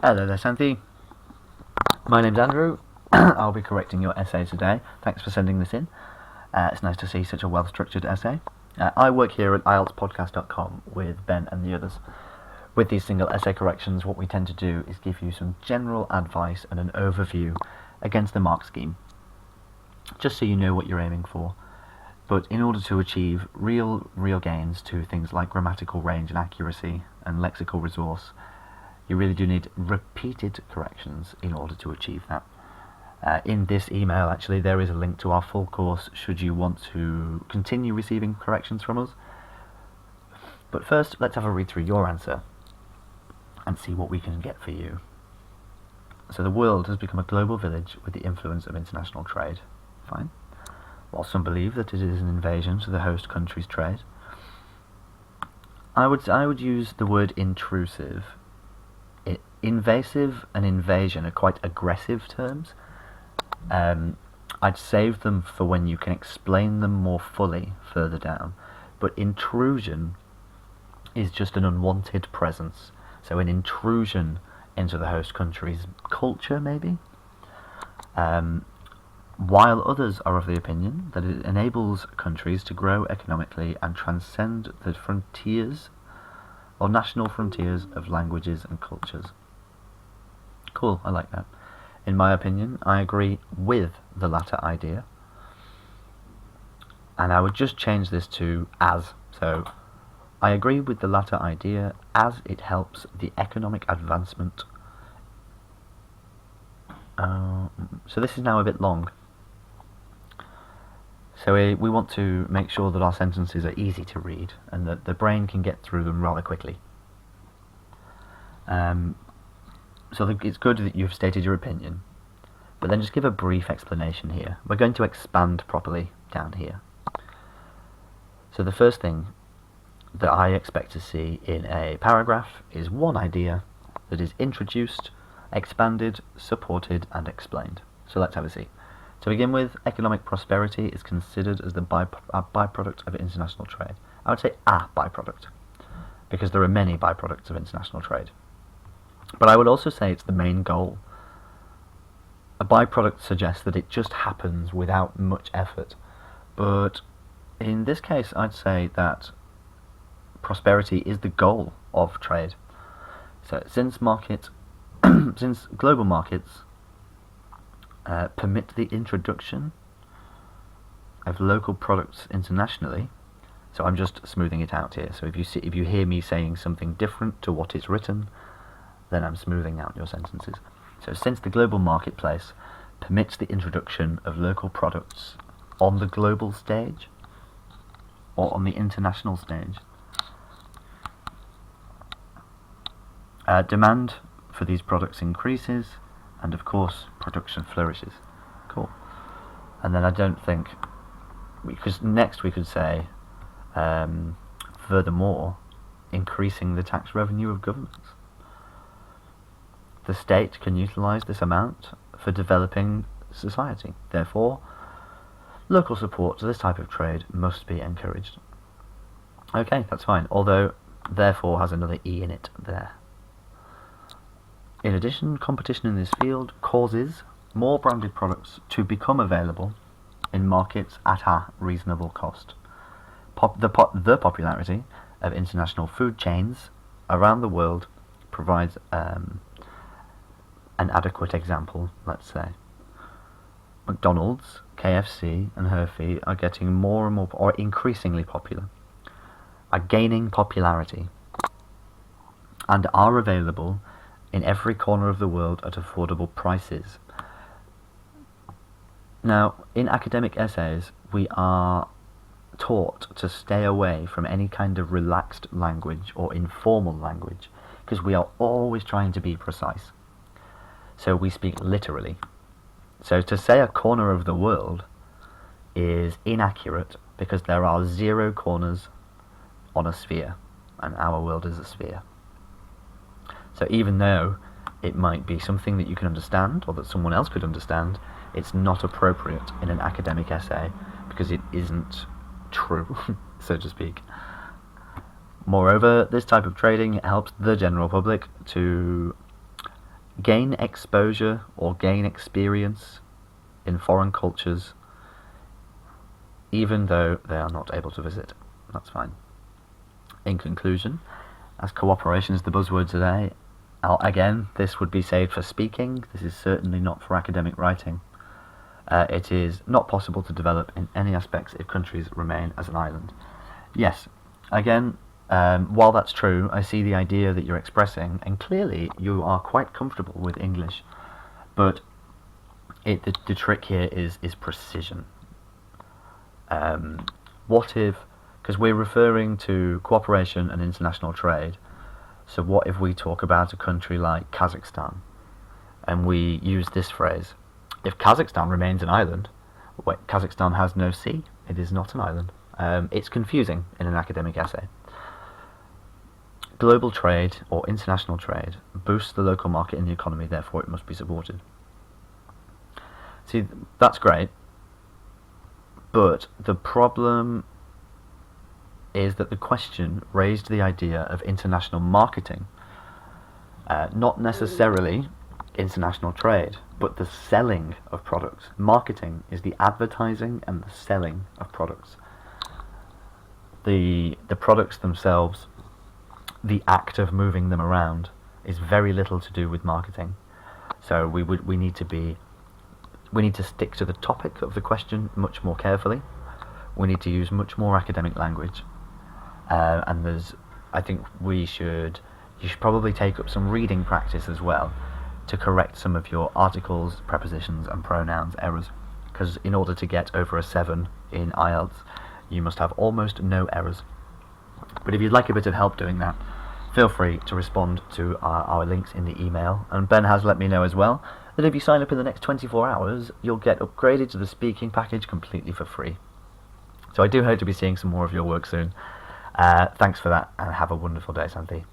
Hello there, Santhi. My name's Andrew. I'll be correcting your essay today. Thanks for sending this in. It's nice to see such a well-structured essay. I work here at IELTSpodcast.com with Ben and the others. With these single essay corrections, what we tend to do is give you some general advice and an overview against the mark scheme, just so you know what you're aiming for. But in order to achieve real gains to things like grammatical range and accuracy and lexical resource, you really do need repeated corrections in order to achieve that. In this email, actually, there is a link to our full course should you want to continue receiving corrections from us. But first, let's have a read through your answer and see what we can get for you. So the world has become a global village with the influence of international trade. Fine. While some believe that it is an invasion to the host country's trade, I would use the word intrusive. Invasive and invasion are quite aggressive terms. I'd save them for when you can explain them more fully further down. But intrusion is just an unwanted presence. So an intrusion into the host country's culture, maybe. While others are of the opinion that it enables countries to grow economically and transcend the frontiers or national frontiers of languages and cultures. Cool, I like that. In my opinion, I agree with the latter idea. And I would just change this to as. So, I agree with the latter idea as it helps the economic advancement. So this is now a bit long. So we want to make sure that our sentences are easy to read and that the brain can get through them rather quickly. So it's good that you've stated your opinion, but then just give a brief explanation here. We're going to expand properly down here. So the first thing that I expect to see in a paragraph is one idea that is introduced, expanded, supported, and explained. So let's have a see. To begin with, economic prosperity is considered as a byproduct of international trade. I would say a byproduct, because there are many byproducts of international trade. But I would also say it's the main goal. A byproduct suggests that it just happens without much effort. But in this case, I'd say that prosperity is the goal of trade. So since global markets permit the introduction of local products internationally, so I'm just smoothing it out here. So if you hear me saying something different to what is written, then I'm smoothing out your sentences. So since the global marketplace permits the introduction of local products on the global stage or on the international stage, demand for these products increases, and of course production flourishes. Cool. And then I don't think, because next we could say, furthermore, increasing the tax revenue of governments. The state can utilise this amount for developing society. Therefore, local support to this type of trade must be encouraged. Okay, that's fine, although therefore has another E in it there. In addition, competition in this field causes more branded products to become available in markets at a reasonable cost. The popularity of international food chains around the world provides an adequate example, let's say. McDonald's, KFC and Hershey are getting more and more, or increasingly popular, are gaining popularity, and are available in every corner of the world at affordable prices. Now, in academic essays, we are taught to stay away from any kind of relaxed language or informal language, because we are always trying to be precise. So we speak literally. So to say a corner of the world is inaccurate because there are 0 corners on a sphere, and our world is a sphere. So even though it might be something that you can understand or that someone else could understand, it's not appropriate in an academic essay because it isn't true, so to speak. Moreover, this type of trading helps the general public to gain exposure or gain experience in foreign cultures, even though they are not able to visit. That's fine. In conclusion, as cooperation is the buzzword today, again, this would be saved for speaking. This is certainly not for academic writing. It is not possible to develop in any aspects if countries remain as an island. Yes, again, while that's true, I see the idea that you're expressing, and clearly you are quite comfortable with English, but the trick here is precision. What if, because we're referring to cooperation and international trade, so what if we talk about a country like Kazakhstan, and we use this phrase: if Kazakhstan remains an island, Kazakhstan has no sea, it is not an island. It's confusing in an academic essay. Global trade or international trade boosts the local market in the economy, therefore it must be supported. See, that's great, but the problem is that the question raised the idea of international marketing, not necessarily international trade, but the selling of products. Marketing is the advertising and the selling of products. The products themselves, the act of moving them around, is very little to do with marketing. So we need to stick to the topic of the question much more carefully. We need to use much more academic language, and I think you should probably take up some reading practice as well to correct some of your articles, prepositions and pronouns errors, because in order to get over a 7 in IELTS you must have almost no errors. But if you'd like a bit of help doing that, feel free to respond to our links in the email, and Ben has let me know as well that if you sign up in the next 24 hours you'll get upgraded to the speaking package completely for free. So I do hope to be seeing some more of your work soon. Thanks for that, and have a wonderful day, Santhi.